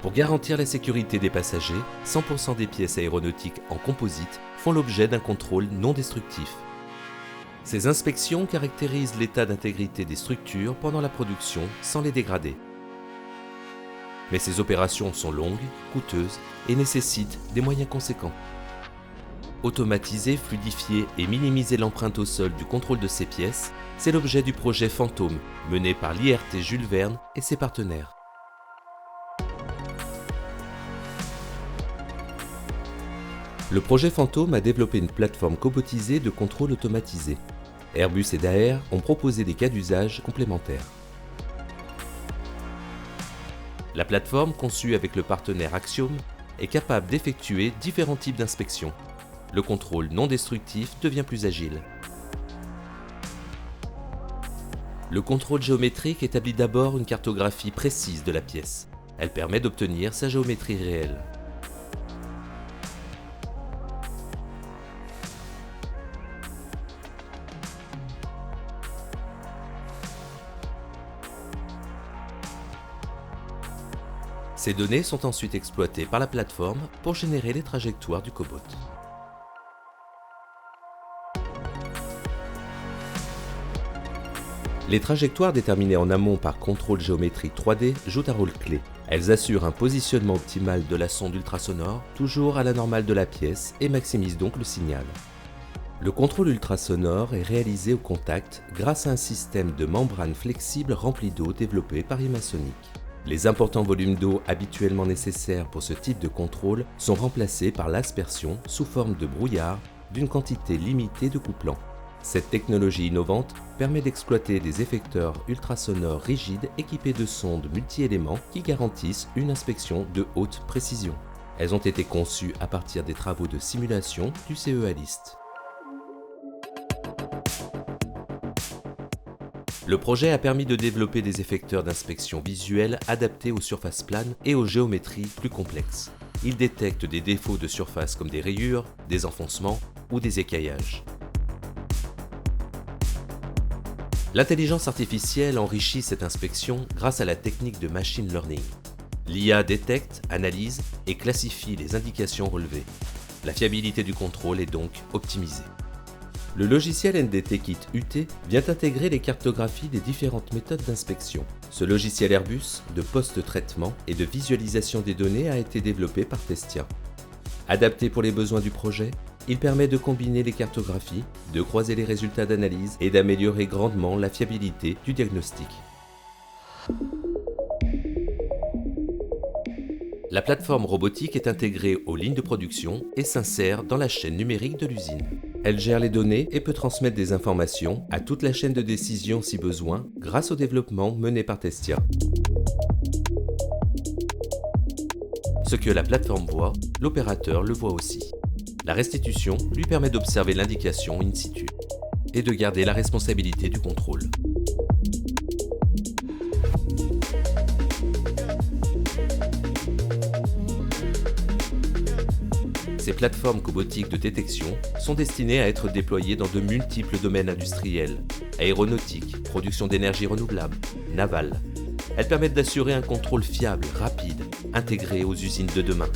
Pour garantir la sécurité des passagers, 100% des pièces aéronautiques en composite font l'objet d'un contrôle non destructif. Ces inspections caractérisent l'état d'intégrité des structures pendant la production sans les dégrader. Mais ces opérations sont longues, coûteuses et nécessitent des moyens conséquents. Automatiser, fluidifier et minimiser l'empreinte au sol du contrôle de ces pièces, c'est l'objet du projet Fantôme, mené par l'IRT Jules Verne et ses partenaires. Le projet Fantôme a développé une plateforme cobotisée de contrôle automatisé. Airbus et Daher ont proposé des cas d'usage complémentaires. La plateforme, conçue avec le partenaire Axiom, est capable d'effectuer différents types d'inspections. Le contrôle non destructif devient plus agile. Le contrôle géométrique établit d'abord une cartographie précise de la pièce. Elle permet d'obtenir sa géométrie réelle. Ces données sont ensuite exploitées par la plateforme pour générer les trajectoires du cobot. Les trajectoires déterminées en amont par contrôle géométrique 3D jouent un rôle clé. Elles assurent un positionnement optimal de la sonde ultrasonore, toujours à la normale de la pièce, et maximisent donc le signal. Le contrôle ultrasonore est réalisé au contact grâce à un système de membrane flexible rempli d'eau développé par Imasonic. Les importants volumes d'eau habituellement nécessaires pour ce type de contrôle sont remplacés par l'aspersion sous forme de brouillard d'une quantité limitée de couplants. Cette technologie innovante permet d'exploiter des effecteurs ultrasonores rigides équipés de sondes multi-éléments qui garantissent une inspection de haute précision. Elles ont été conçues à partir des travaux de simulation du CEA LIST. Le projet a permis de développer des effecteurs d'inspection visuelle adaptés aux surfaces planes et aux géométries plus complexes. Ils détectent des défauts de surface comme des rayures, des enfoncements ou des écaillages. L'intelligence artificielle enrichit cette inspection grâce à la technique de machine learning. L'IA détecte, analyse et classifie les indications relevées. La fiabilité du contrôle est donc optimisée. Le logiciel NDT Kit UT vient intégrer les cartographies des différentes méthodes d'inspection. Ce logiciel Airbus de post-traitement et de visualisation des données a été développé par Testia. Adapté pour les besoins du projet, il permet de combiner les cartographies, de croiser les résultats d'analyse et d'améliorer grandement la fiabilité du diagnostic. La plateforme robotique est intégrée aux lignes de production et s'insère dans la chaîne numérique de l'usine. Elle gère les données et peut transmettre des informations à toute la chaîne de décision si besoin grâce au développement mené par Testia. Ce que la plateforme voit, l'opérateur le voit aussi. La restitution lui permet d'observer l'indication in situ et de garder la responsabilité du contrôle. Ces plateformes cobotiques de détection sont destinées à être déployées dans de multiples domaines industriels, aéronautique, production d'énergie renouvelable, naval. Elles permettent d'assurer un contrôle fiable, rapide, intégré aux usines de demain.